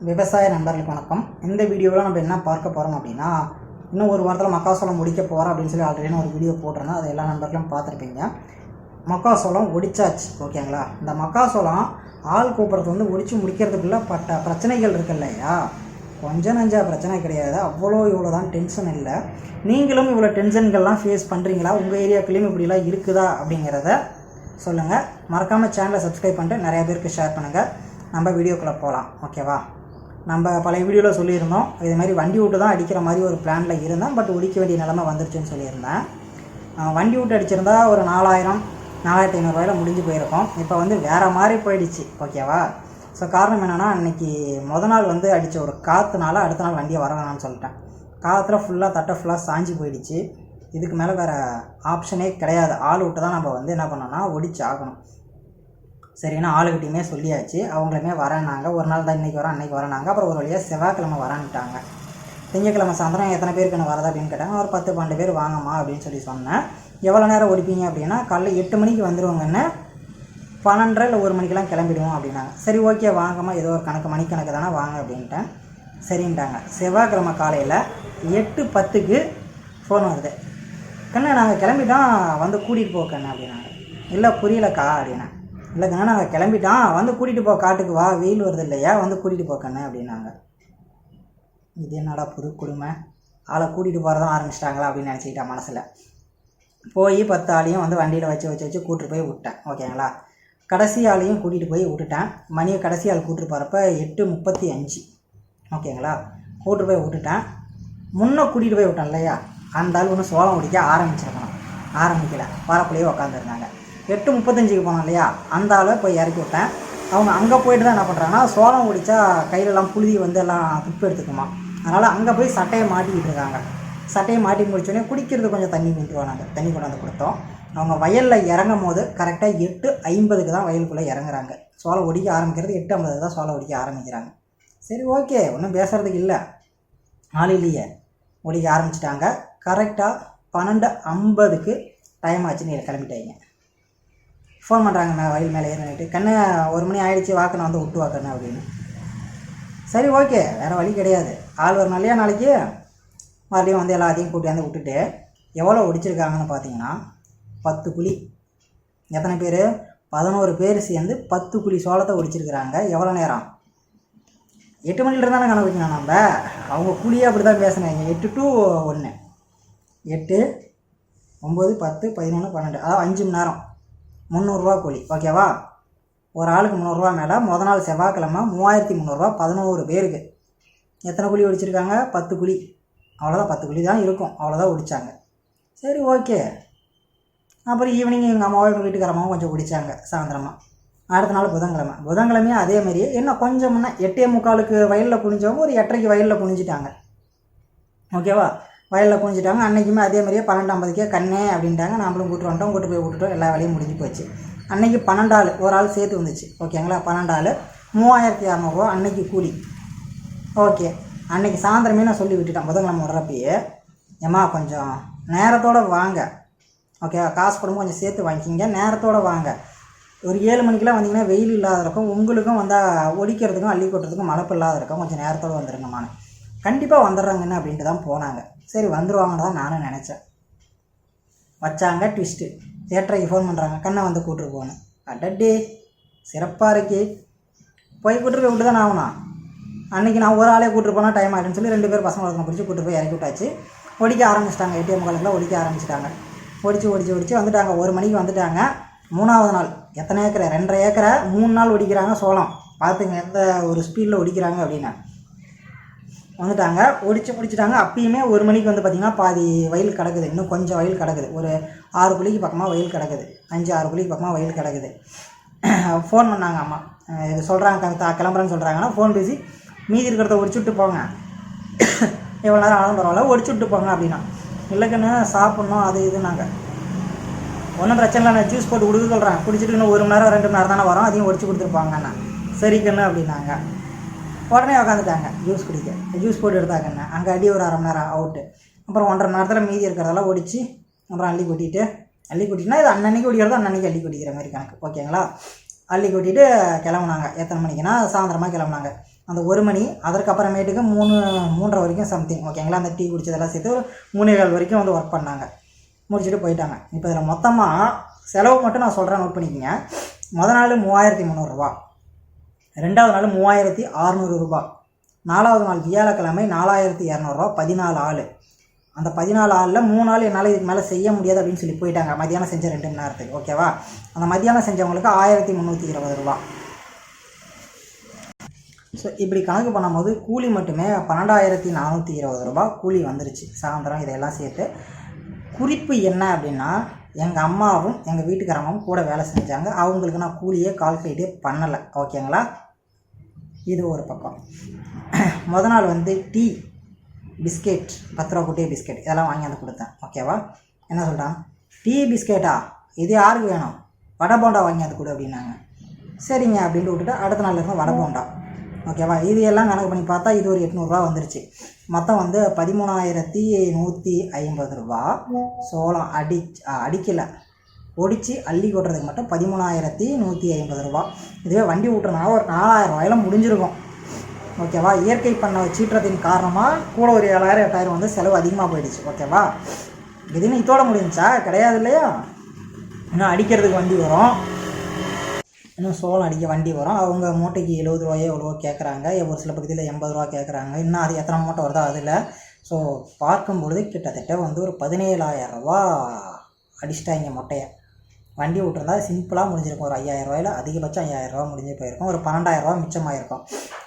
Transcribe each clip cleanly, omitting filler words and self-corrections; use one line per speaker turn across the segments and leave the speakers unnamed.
விவசாய நண்பர்களுக்கு வணக்கம். இந்த வீடியோவில் நம்ம என்ன பார்க்க போகிறோம் அப்படின்னா, இன்னும் ஒரு வாரத்தில் மக்காசோளம் முடிக்க போகிறோம் அப்படின்னு சொல்லி ஆல்ரெடி ஒரு வீடியோ போட்டிருந்தேன். அது எல்லா நண்பர்களும் பார்த்துருப்பீங்க. மக்காசோளம் ஒடிச்சாச்சு, ஓகேங்களா. இந்த மக்காசோளம் ஆள் கூப்பிட்றது வந்து ஒடிச்சு முடிக்கிறதுக்குள்ளே பட்ட பிரச்சனைகள் இருக்கு இல்லையா, கொஞ்சம் நஞ்சா பிரச்சனை கிடையாது. இவ்வளோ தான் டென்ஷன் இல்லை. நீங்களும் இவ்வளோ டென்ஷன்கள்லாம் ஃபேஸ் பண்ணுறீங்களா? உங்கள் ஏரியாக்குள்ளேயும் இப்படிலாம் இருக்குதா அப்படிங்கிறத சொல்லுங்கள். மறக்காமல் சேனலை சப்ஸ்கிரைப் பண்ணிட்டு நிறைய பேருக்கு ஷேர் பண்ணுங்கள். நம்ம வீடியோக்குள்ளே போகலாம், ஓகேவா. நம்ம பழைய வீடியோவில் சொல்லியிருந்தோம், இது மாதிரி வண்டி விட்டு தான் அடிக்கிற மாதிரி ஒரு பிளானில் இருந்தேன். பட் ஒடிக்க வேண்டிய நிலைமை வந்துருச்சுன்னு சொல்லியிருந்தேன். வண்டி விட்டு அடிச்சிருந்தா ஒரு 4,000-4,500 முடிஞ்சு போயிருக்கோம். இப்போ வந்து வேறு மாதிரி போயிடுச்சு, ஓகேவா. ஸோ காரணம் என்னென்னா, அன்றைக்கி நாள் வந்து அடித்த ஒரு காற்றுனால அடுத்த நாள் வண்டியை வர வேணாம்னு சொல்லிட்டேன். காற்றுல ஃபுல்லாக தட்டை ஃபுல்லாக சாஞ்சி போயிடுச்சு. இதுக்கு மேலே வேறு ஆப்ஷனே கிடையாது. ஆள் விட்டு தான் நம்ம வந்து என்ன பண்ணோன்னா ஒடிச்சு ஆகணும். சரின்னா ஆளுகிட்டையுமே சொல்லியாச்சு. அவங்களுமே வரேன்னாங்க. ஒரு நாள் தான் இன்றைக்கி வரேன், அன்றைக்கி வரேனாங்க. அப்புறம் ஒரு வழியாக செவ்வாய்க்கிழமை வரான்ட்டாங்க. திங்கக்கிழமை சாயந்தரம் எத்தனை பேருக்கு என்ன வரதா அப்படின்னு கேட்டாங்க. ஒரு 10-12 பேர் வாங்கம்மா அப்படின்னு சொல்லி சொன்னேன். எவ்வளோ நேரம் ஒடிப்பீங்க அப்படின்னா, காலைல 8 மணிக்கு வந்துடுவோங்கன்னு, 12 இல்லை 1 மணிக்கெலாம் கிளம்பிடுவோம் அப்படின்னாங்க. சரி, ஓகே வாங்கம்மா, ஏதோ ஒரு மணிக்கணக்கு தானே வாங்க அப்படின்ட்டேன். சரின்ட்டாங்க. செவ்வாய்க்கிழமை காலையில் 8:10க்கு ஃபோன் வருது. கண்ணா நாங்கள் கிளம்பிட்டோம், வந்து கூட்டிகிட்டு போக்கண்ணே அப்படின்னாங்க. இல்லை புரியலக்கா அப்படின்னா. இல்லைக்கண்ணா நாங்கள் கிளம்பிட்டோம், வந்து கூட்டிகிட்டு போ, காட்டுக்கு வா, வெயில் வருது இல்லையா, வந்து கூட்டிகிட்டு போக்கண்ணே அப்படின்னாங்க. இது என்னடா புது கொடுமை, ஆளை கூட்டிகிட்டு போகிறதான் ஆரம்பிச்சிட்டாங்களா அப்படின்னு நினச்சிக்கிட்டேன் மனசில். போய் 10 ஆளையும் வந்து வண்டியில் வச்சு கூப்பிட்டு போய் விட்டேன், ஓகேங்களா. கடைசி ஆளையும் கூட்டிகிட்டு போய் விட்டுட்டேன். மணியை கடைசி ஆள் கூப்பிட்டு போகிறப்ப 8:35, ஓகேங்களா. கூப்பிட்டு போய் விட்டுட்டேன். முன்னே கூட்டிகிட்டு போய் விட்டேன் இல்லையா, அந்த ஆள் ஒன்று சோளம் ஒடிக்க ஆரம்பிக்கலை, வரக்குள்ளேயே உட்காந்துருந்தாங்க. 8:35க்கு போனோம் இல்லையா, அந்த ஆளை போய் இறக்கி விட்டேன். அவங்க அங்கே போய்ட்டு தான் என்ன பண்ணுறாங்கன்னா, சோளம் ஒடிச்சா கையிலலாம் புழுதி வந்து எல்லாம் துப்பு எடுத்துக்குமா, அதனால் அங்கே போய் சட்டையை மாட்டிக்கிட்டு இருக்காங்க. சட்டையை மாட்டி முடிச்சோடனே குடிக்கிறது கொஞ்சம் தண்ணி கொண்டாந்து கொடுத்தோம். அவங்க வயலில் இறங்கும் போது கரெக்டாக 8:50க்கு தான் வயலுக்குள்ளே இறங்குறாங்க. சோளம் ஒடிக்க ஆரம்பிக்கிறது 8:50 தான் சோளம் ஒடிக்க ஆரம்பிக்கிறாங்க. சரி, ஓகே, ஒன்றும் பேசுகிறதுக்கு இல்லை, ஆள் இல்லையே, ஒடிக்க ஆரம்பிச்சிட்டாங்க. கரெக்டாக 12:50க்கு டைம் ஆச்சு, நீங்கள் கிளம்பிட்டாங்க. ஃபோன் பண்ணுறாங்க வயல் மேலே ஏறிட்டு, கண்ணு 1 மணி ஆகிடுச்சி, வாக்கண்ணை வந்து விட்டு வாக்கண்ணு அப்படின்னு. சரி, ஓகே, வேறு வழி கிடையாது. ஆள் வரும் இல்லையா நாளைக்கு, மறுபடியும் வந்து எல்லாத்தையும் கூட்டியாந்து விட்டுட்டு எவ்வளோ ஒடிச்சிருக்காங்கன்னு பார்த்தீங்கன்னா 10 குழி. எத்தனை பேர்? 11 பேர் சேர்ந்து 10 குழி சோளத்தை ஒடிச்சிருக்கிறாங்க. எவ்வளோ நேரம்? 8 மணிலேருந்து தானே கணக்கு வைக்கணும் நம்ம. அவங்க குழியே அப்படி தான் பேசுனாங்க. 8 to 1, 8, 9, 10, 11, 12, அதாவது 5 மணி நேரம், 300 கூலி, ஓகேவா. ஒரு ஆளுக்கு 300 மேலே. நாள் செவ்வாய்க்கிழமை 3,300, 11 பேருக்கு. எத்தனை குழி ஒடிச்சிருக்காங்க? 10 குழி. அவ்வளோதான், 10 குழி தான் இருக்கும், அவ்வளோதான் ஒடிச்சாங்க. சரி, ஓகே. அப்புறம் ஈவினிங் எங்கள் அம்மாவும் எங்கள் வீட்டுக்காரம்மாவும் கொஞ்சம் ஒடிச்சாங்க சாயந்தரமாக. அடுத்த நாள் புதன்கிழமையும் அதேமாதிரியே. என்ன கொஞ்சம் முன்னே 8:45க்கு வயலில் புனிஞ்சவங்க ஒரு 8:30க்கு வயலில் புனிஞ்சிட்டாங்க, ஓகேவா. வயலில் புனிஞ்சிட்டாங்க. அன்றைக்குமே அதே மாதிரியே 12:50க்கே கண்ணே அப்படின்ட்டாங்க. நாமளும் கூட்டு போய் விட்டுட்டோம். எல்லா வேலையும் முடிஞ்சு போச்சு. அன்றைக்கி 12 ஆள், ஒரு ஆள் சேர்த்து வந்துச்சு, ஓகேங்களா. 12 ஆள், 3,200 அன்றைக்கி கூலி, ஓகே. அன்றைக்கி சாயந்தரமே நான் சொல்லி விட்டுட்டேன், புதன்கிழமை விட்றப்பயே, ஏம்மா கொஞ்சம் நேரத்தோடு வாங்க, ஓகேவா, காசு படம் கொஞ்சம் சேர்த்து வாங்கிக்கிங்க, நேரத்தோடு வாங்க. ஒரு 7 மணிக்கெலாம் வந்தீங்கன்னா வெயில் இல்லாத இருக்கும், உங்களுக்கும் வந்தால் ஒடிக்கிறதுக்கும் அள்ளி கொட்டுறதுக்கும் மழப்பு இல்லாத இருக்கும், கொஞ்சம் நேரத்தோடு வந்துடுங்கம்மான்னு. கண்டிப்பாக வந்துடுறாங்கன்னு அப்படின்ட்டு தான் போனாங்க. சரி, வந்துடுவாங்கன்னு தான் நானும் நினச்சேன். வச்சாங்க ட்விஸ்ட்டு. 8:30க்கு ஃபோன் பண்ணுறாங்க, கண்ணை வந்து கூப்பிட்டு போகணும். அடட்டே, சிறப்பாக இருக்கு. போய் கூப்பிட்டு விட்டு தான் ஆகணும். அன்றைக்கி நான் ஒரு ஆளே கூப்பிட்டு போனால் டைம் ஆகிடுன்னு சொல்லி 2 பேர் பசங்க வளர்க்கணும் பிடிச்சி கூப்பிட்டு போய் இறக்கி விட்டாச்சு. ஒடிக்க ஆரம்பிச்சிட்டாங்க. 8:45 ஒடிக்க ஆரம்பிச்சிட்டாங்க. ஒடிச்சு வந்துட்டாங்க. 1 மணிக்கு வந்துட்டாங்க. 3வது நாள் எத்தனை ஏக்கரை? 2.5 ஏக்கரை 3 நாள் ஒடிக்கிறாங்க சோளம். பார்த்துங்க எந்த ஒரு ஸ்பீடில் ஒடிக்கிறாங்க அப்படின்னு. வந்துட்டாங்க, முடிச்சிட்டாங்க. அப்பயுமே 1 மணிக்கு வந்து பார்த்திங்கன்னா பாதி வயல் கிடக்குது, இன்னும் கொஞ்சம் வயல் கிடக்குது. ஒரு 6 குழிக்கு பக்கமாக வயல் கிடக்குது, 5-6 குழிக்கு பக்கமாக வயல் கிடக்குது. ஃபோன் பண்ணாங்க அம்மா, இது சொல்கிறாங்க கிளம்புறேன்னு சொல்கிறாங்கன்னா, ஃபோன் பேசி மீதி இருக்கிறத ஒடிச்சுட்டு போங்க, எவ்வளோ நேரம் ஆனாலும் பரவாயில்ல, ஒடிச்சுட்டு போங்க அப்படின்னா. இல்லைக்குன்னு சாப்பிட்ணும் அது இது. நாங்கள் ஒன்றும் பிரச்சனை இல்லை, நான் ஜூஸ் போட்டு கொடுக்க சொல்கிறேன், குடிச்சிட்டு இன்னும் 1 மணி நேரம் 2 மணி நேரம் தானே வரோம், அதையும் ஒடிச்சு கொடுத்துருப்பாங்கண்ணா. சரி கண்ணு அப்படின்னாங்க. உடனே உட்காந்துட்டாங்க ஜூஸ் குடிக்க. ஜூஸ் போட்டு எடுத்தாங்கண்ணே. அங்கே அடி ஒரு 1/2 மணி நேரம் அவுட்டு. அப்புறம் 1.5 மணி நேரத்தில் மீதி இருக்கிறதெல்லாம் ஒடிச்சு அப்புறம் அள்ளி கொட்டிட்டுனா இது அன்னன்னைக்கு ஒடிக்கிறதோ அன்னன்னைக்கு அள்ளி கொட்டிக்கிற மாதிரி கணக்கு, ஓகேங்களா. அள்ளி கொட்டிட்டு கிளம்புனாங்க. எத்தனை மணிக்குன்னா சாயந்தரமாக கிளம்புனாங்க. அந்த 1 மணி அதற்கப்புறமேட்டுக்கு 3:30 வரைக்கும் சம்திங் ஓகேங்களா. அந்த டீ குடிச்சதெல்லாம் சேர்த்து ஒரு 3:15 வரைக்கும் வந்து ஒர்க் பண்ணாங்க, முடிச்சுட்டு போயிட்டாங்க. இப்போ இதில் மொத்தமாக செலவு மட்டும் நான் சொல்கிறேன், நோட் பண்ணிக்கோங்க. முதல் நாள் 3300 ரூபா, 2வது நாள் 3600 ரூபா, 4வது நாள் வியாழக்கிழமை 4200 ரூபா, 14 ஆள். அந்த 14 ஆளில் 3 நாள் என்னால் இதுக்கு மேலே செய்ய முடியாது அப்படின்னு சொல்லி போயிட்டாங்க, மதியானம் செஞ்ச 2 மணி நேரத்துக்கு ஓகேவா. அந்த மதியானம் செஞ்சவங்களுக்கு 1320 ரூபா. ஸோ இப்படி கணக்கு பண்ணும்போது கூலி மட்டுமே 12420 ரூபா கூலி வந்துருச்சு சாயந்தரம். இதையெல்லாம் சேர்த்து குறிப்பு என்ன அப்படின்னா, எங்கள் அம்மாவும் எங்கள் வீட்டுக்காரமாவும் கூட வேலை செஞ்சாங்க, அவங்களுக்கு நான் கூலியே கால்குலேட்டே பண்ணலை ஓகேங்களா. இது ஒரு பக்கம். முத நாள் வந்து டீ பிஸ்கெட் 10 ரூபா குட்டியே பிஸ்கெட் இதெல்லாம் வாங்கி வந்து கொடுத்தேன் ஓகேவா. என்ன சொல்கிறான், டீ பிஸ்கெட்டா இது யாருக்கு வேணும், வடை போண்டா வாங்கி வந்து கொடு அப்படின்னாங்க. சரிங்க அப்படின்ட்டு விட்டுட்டு அடுத்த நாள் இருந்து வடை போண்டா ஓகேவா. இது எல்லாம் கணக்கு பண்ணி பார்த்தா இது ஒரு 800 ரூபா வந்துருச்சு. மொத்தம் வந்து 13,150 ரூபா. சோளம் அடிக்கலை, ஒடிச்சு அள்ளி கொட்டுறதுக்கு மட்டும் 13,150 ரூபா. இதுவே வண்டி விட்டுறதுனால ஒரு 4000 ரூபாயில முடிஞ்சிருக்கும் ஓகேவா. இயற்கை பண்ண சீற்றத்தின் காரணமாக கூட ஒரு 7000 8000 வந்து செலவு அதிகமாக போயிடுச்சு ஓகேவா. இதுன்னு இதோட முடிஞ்சா கிடையாது இல்லையா. இன்னும் அடிக்கிறதுக்கு வண்டி வரும், இன்னும் சோளம் அடிக்க வண்டி வரும். அவங்க மூட்டைக்கு 70 ரூபாயோ எவ்வளோ கேட்குறாங்க, ஒரு சில பக்கத்தில் 80 ரூபா கேட்குறாங்க. இன்னும் அது எத்தனை மூட்டை வருதோ அதில். ஸோ பார்க்கும்பொழுது கிட்டத்தட்ட வந்து ஒரு 17,000 ரூபா அடிச்சிட்டாங்க மொட்டையை. வண்டி விட்டுருந்தா சிம்பிளாக முடிஞ்சிருக்கும், ஒரு 5000 ரூபாயில் அதிகபட்சம் 5000 ரூபா முடிஞ்சு போயிருக்கும், ஒரு 12,000 ரூபா மிச்சமாயிருக்கும்.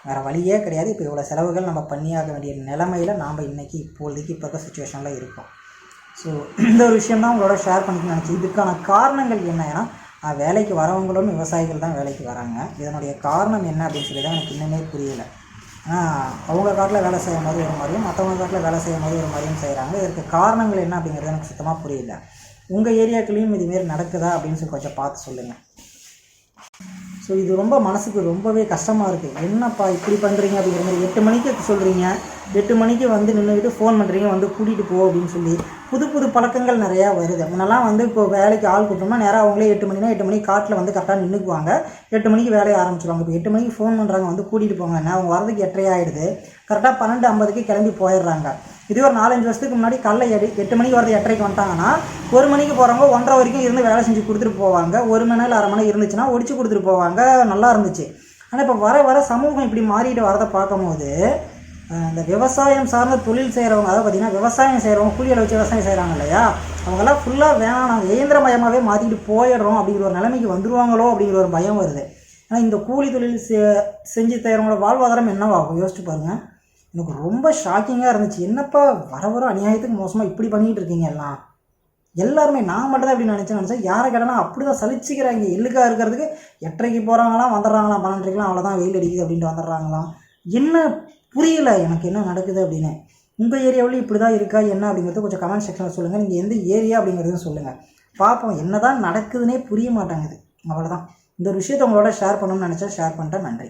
வேறு வழியே கிடையாது. இப்போ இவ்வளோ செலவுகள் நம்ம பண்ணியாக வேண்டிய நிலைமையில் நாம் இன்றைக்கி இப்போதைக்கு இப்போ இருக்க சுச்சுவேஷனில் இருக்கோம். ஸோ இந்த ஒரு விஷயம் தான் உங்களோட ஷேர் பண்ணிக்கணும்னு நினச்சி. இதுக்கான காரணங்கள் என்ன, ஏன்னா வேலைக்கு வரவங்களும் விவசாயிகள் தான் வேலைக்கு வராங்க. இதனுடைய காரணம் என்ன அப்படின்னு சொல்லி தான் எனக்கு இன்னுமே புரியலை. ஆனால் அவங்க காட்டில் வேலை செய்யும் போது ஒரு மாதிரியும், மற்றவங்க காட்டில் வேலை செய்யும் போது ஒரு மாதிரியும் செய்கிறாங்க. இதற்கு காரணங்கள் என்ன அப்படிங்கிறது எனக்கு சுத்தமாக புரியல. உங்கள் ஏரியாக்குள்ளேயும் இதுமாரி நடக்குதா அப்படின்னு சொல்லி கொஞ்சம் பார்த்து சொல்லுங்கள். ஸோ இது ரொம்ப மனசுக்கு ரொம்பவே கஷ்டமாக இருக்குது. என்னப்பா இப்படி பண்ணுறீங்க அப்படிங்கிற மாதிரி 8 மணிக்கு சொல்கிறீங்க, 8 மணிக்கு வந்து நின்றுக்கிட்டு ஃபோன் பண்ணுறீங்க வந்து கூட்டிகிட்டு போ அப்படின்னு சொல்லி. புது பழக்கங்கள் நிறையா வருது. முன்னெல்லாம் வந்து இப்போ வேலைக்கு ஆள் கூட்டோம்னா நேராக அவங்களே 8 மணினா 8 மணிக்கு காட்டில் வந்து கரெக்டாக நின்றுக்குவாங்க, 8 மணிக்கு வேலையை ஆரம்பிச்சிடுவாங்க. இப்போ 8 மணிக்கு ஃபோன் பண்ணுறாங்க வந்து கூட்டிகிட்டு போங்கன்னா அவங்க வரதுக்கு 8:30 ஆகிடுது, கரெக்டாக 12:50க்கு கிளம்பி போயிடுறாங்க. இதுவே ஒரு 4-5 வருஷத்துக்கு முன்னாடி காலைல 8 மணிக்கு வரது 8:30க்கு வந்துட்டாங்கன்னா 1 மணிக்கு போகிறவங்க 1:30 வரைக்கும் இருந்து வேலை செஞ்சு கொடுத்துட்டு போவாங்க. 1 மணி நேரம் 1/2 மணி நேரம் இருந்துச்சுன்னா ஒடிச்சு கொடுத்துட்டு போவாங்க, நல்லா இருந்துச்சு. ஆனால் இப்போ வர சமூகம் இப்படி மாறிட்டு வரதை பார்க்கும்போது இந்த விவசாயம் சார்ந்த தொழில் செய்கிறவங்க, அதாவது பார்த்திங்கன்னா விவசாயம் செய்கிறவங்க கூலியில் வச்சு விவசாயம் செய்கிறாங்க இல்லையா, அவங்கெல்லாம் ஃபுல்லாக வேணாம் நாங்கள் இயந்திரமயமாகவே மாற்றிட்டு போயிடுறோம் அப்படிங்கிற ஒரு நிலைமைக்கு வந்துடுவாங்களோ அப்படிங்கிற ஒரு பயம் வருது. ஆனால் இந்த கூலி தொழில் செஞ்சு செய்கிறவங்களோட வாழ்வாதாரம் என்னவாகும் யோசிச்சு பாருங்கள். எனக்கு ரொம்ப ஷாக்கிங்காக இருந்துச்சு. என்னப்பா வர அநியாயத்துக்கு மோசமாக இப்படி பண்ணிகிட்டு இருக்கீங்க எல்லாருமே. நான் மட்டும் தான் இப்படி நினச்சேன். யாரை கேட்டாலும் அப்படி தான் சலிச்சிக்கிறாங்க. எள்ளுக்காக இருக்கிறதுக்கு 8:30க்கு போகிறாங்களாம், வந்துடுறாங்களாம், 12:30க்கெலாம் அவ்வளோதான் வெயில் அடிக்குது அப்படின்ட்டு வந்துடுறாங்களாம். என்ன புரியல எனக்கு என்ன நடக்குது அப்படின்னு. உங்கள் ஏரியாவிலையும் இப்படி தான் இருக்கா என்ன அப்படிங்கிறது கொஞ்சம் கமெண்ட் செக்ஷனில் சொல்லுங்கள். நீங்கள் எந்த ஏரியா அப்படிங்கிறதும் சொல்லுங்கள், பார்ப்போம். என்ன தான் நடக்குதுன்னே புரிய மாட்டாங்குது, அவ்வளோதான். இந்த ஒரு விஷயத்தை உங்களோட ஷேர் பண்ணணும்னு நினச்சா ஷேர் பண்ணிட்டேன். நன்றி.